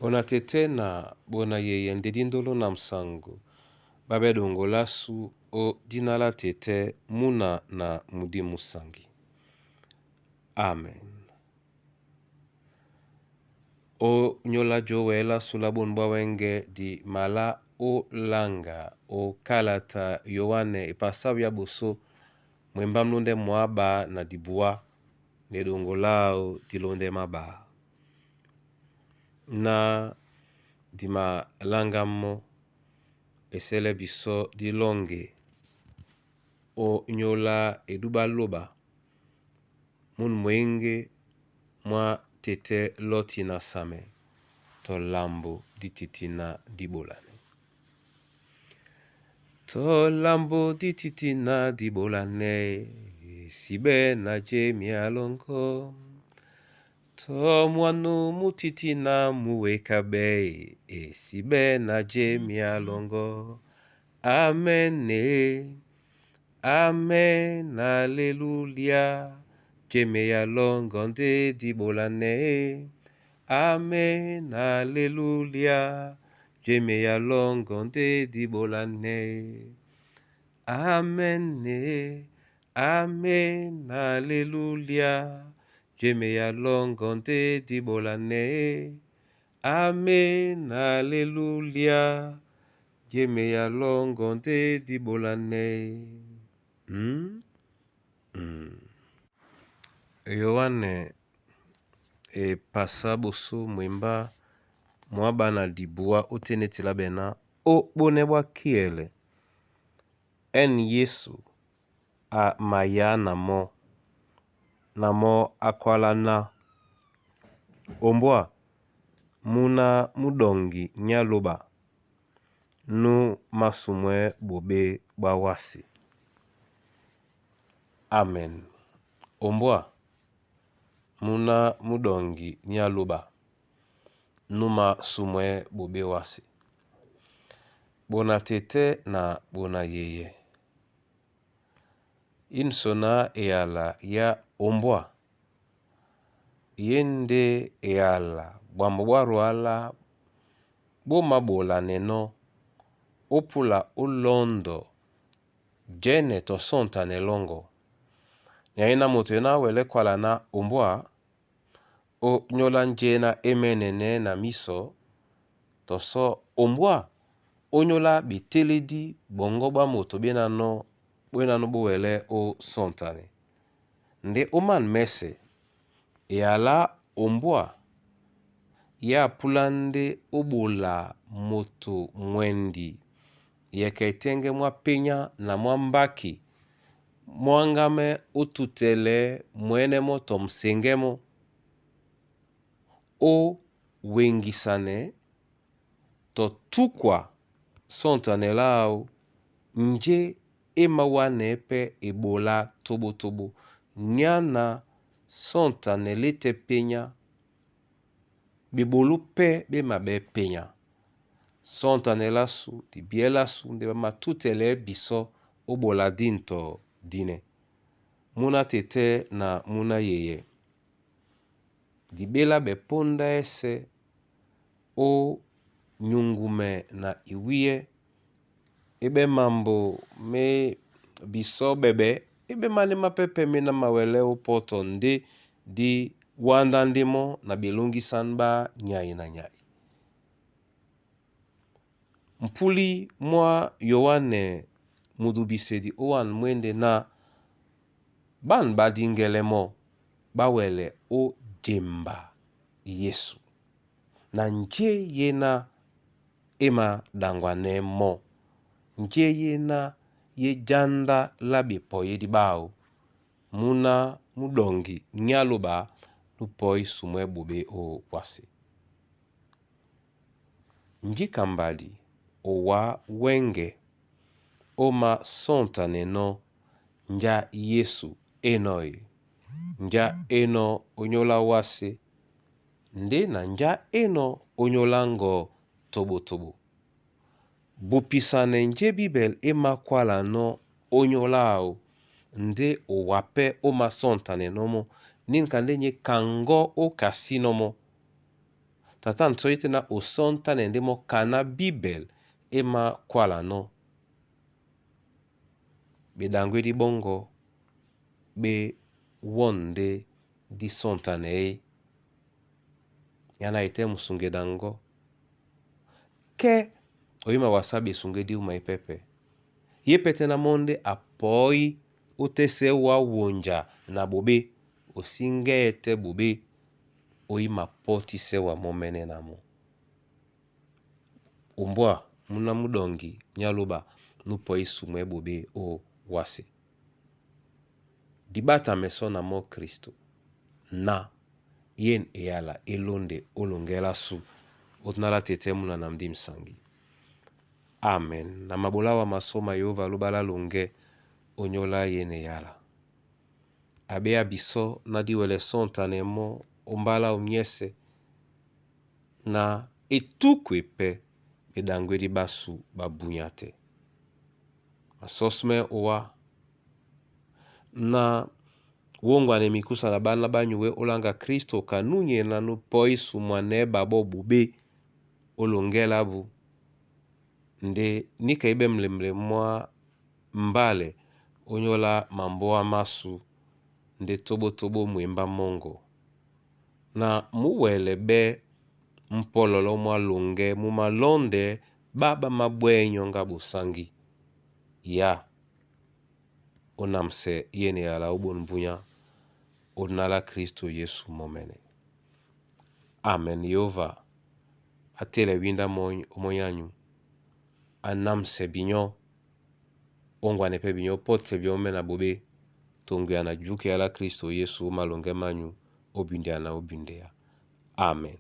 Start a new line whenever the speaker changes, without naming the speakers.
Onatete na bona yeye ndedindolo na msango. Babe dongo lasu o dinala tete muna na mudi musangi. Amen. O nyola jowela sulabun bawenge di mala o langa o kalata yowane ipasavya buso mwemba mlunde mwaba na dibua nedongo lao dilonde maba. Na dima langamo esele biso dilonge o nyola eduba loba mun mwenge mwa tete loti na same to lambo dititina dibolane. To lambo dititina dibolane sibe na jemi alonko. To mwanu mutitina muwekabe sibe na jemi alongo. Amen. Amen. Alleluia. Jemi alongo nde dibolane. Amen. Alleluia. Jemi alongo nde dibolane. Amen. Amen. Alleluia. Jeme ya longo nde dibolane. Amen. Alleluia. Jeme ya longo nde dibolane. Yohane e pasa boso mwemba mwaba na dibua otenetila bena o bonebwa kiele. En Yesu a maya namo akwala na ombwa muna mudongi nyaloba nu masumwe bobe bawasi. Amen. Ombwa muna mudongi nyaloba nu masumwe bobe wasi. Bona tete na bona yeye. Insona eala ya ombwa. Yende eala bwambwaru ala boma bola neno opula ulondo jene to sonta nelongo. Nyaina moto na wele kwala na ombwa o nyola njena emenene na miso to so ombwa onyola biteledi bongo ba moto bena no wele o sontane. Nde oman mese eala ombwa ya pulande obola moto mwendi yeke itenge mwa penya na mwa mbaki mwangame ututele mwene moto msengemo o wengisane to tukwa sontane lao nje ema wanepe ebola tobo nyana sontane lete penya bibolu pe bema be penya sontane lasu di bielasu nde bama tutele biso obola dinto dine muna tete na muna yeye di bela be ponda ese o nyungume na iwie ebe mambo me biso bebe ebe male mapepe me na mawele opoto nde di wanda ndimo na bilungi sanba nyai na nyai. Mpuli mwa Yohane mudubisedi owan mwende na ban badingelemo bawele o jemba Yesu. Na nje yena ema dangwane mo. Nje yena ye janda labi po yedi bao. Muna mudongi nyaloba nupoi sumwe bobe o wasi. Njikambali owa wenge oma sonta neno nja Yesu enoi. Nja eno onyola wasi. Nde na nja eno onyola ngo tobo. Bupisane nje bibel ema kwala no onyolao nde owape oma sontane nomo ninkande nye kango o kasinomo tata nso ye tena o son tane nde mo kana Bibel ema kwala no. Be dangwe di bongo be wonde di son tane yana ite musunge dango. Ke oyima wasabi sunge di uma ipepe. Ye pete na monde apoi utese wa wonja na bobe. Osinge ete bobe oyima poti se wa momene na mo. Umbwa muna mudongi nyaluba nupo isume bobe o wasi. Dibata meso na mo Kristo. Na yen eyala elonde olongela su. Otnala tete muna namdi msangi. Amen. Na mabolawa masoma Yehova lubala longe onyola yen eyala. Abea biso na diwele son tanemo ombala omyese na etukwepe bedangwe di basu babunyate. Masosme owa na wongwa ne mikusa na bana banyuwe olanga Kristo kanunye na nupoi sumwane babo bube olongela bu. Nde nika ibe mlemle mwa mbale onyola mamboa masu nde tobo mwemba mongo. Na muwele be mpololo mwa longe mumalonde baba mabwe nyonga busangi. Ya onamse yene ala ubon mbunya onala Kristo Yesu momene. Amen. Yehova atele winda monyanyu anamse binyo ongwa nepe binyo potse biome na bobe tongu ana juke ala Kristo Yesu malonge manyu obindea na obindea. Amen.